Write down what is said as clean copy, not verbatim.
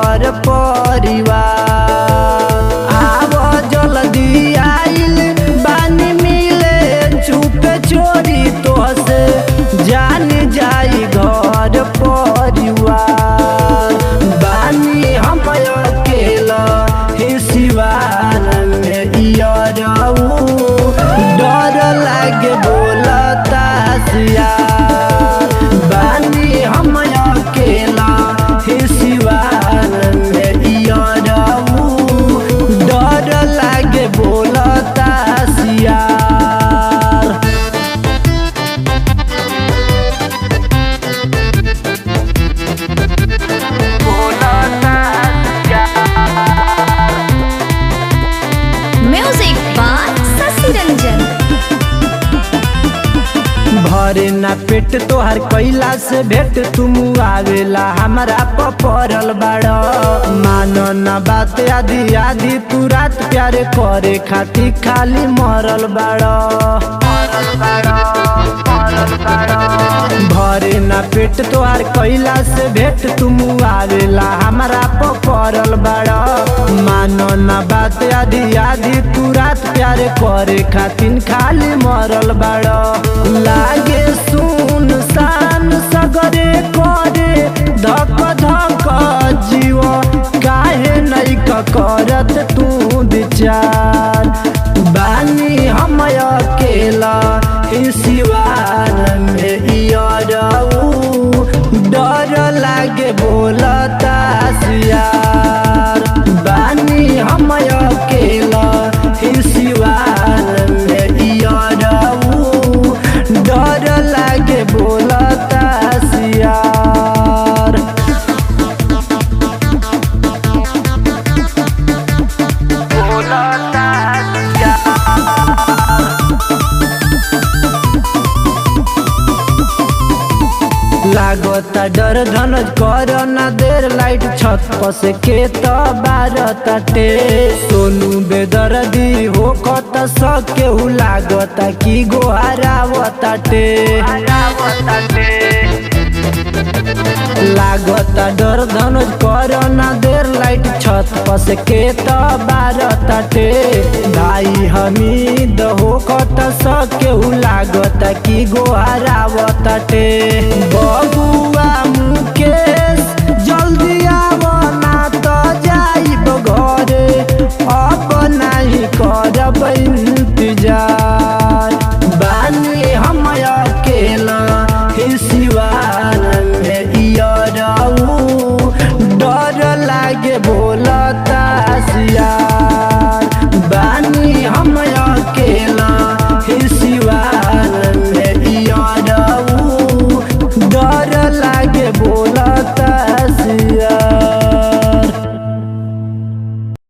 घर परिवार। आव जल्दी आइल बानी मिले चुपे चोरी तोहसे जान जाई घर परिवार। बानी हम अकेला ही सिवान में इयरऊ डर लागे बोलता सियार। बानी हम अकेला ही सिवान में इयरऊ डर लागे बोलता सियार। Music by Shashi Ranjan. भरे ना पेट तोहर कैला से भेट तुम आवेला हमरा पड़ल बाड़। मानो ना बात आधी आधी तू रात प्यारे करे खाती खाली मरल बाड़। भरे ना पेट तोहर कैला से भेट तुम आवेला हमरा पड़ल बाड़। मानो ना बात आधी आधी तू रात प्यारे करे खातिन खाली मरल बाड़। लागे सुन सान सगरे करे धक धक जीव काहे नहीं करत तू विचार। बानी हम अकेला सिवान में इयरऊ डर लागे बोलता सियार। बानी हम अकेला सिवान में इयरऊ डर लागे बोलता सियार। लागता डर धनज कर ना देर लाइट छत पस के तो बारताटे। सोनू बेदर्दी हो कत सके हु लागता कि गोहरावताटे। लागता डर धनुष कर ना देर लाइट छत पस के तो बारताटे। भाई हमीद हो कत सके हु लागता कि गोहरावताटे।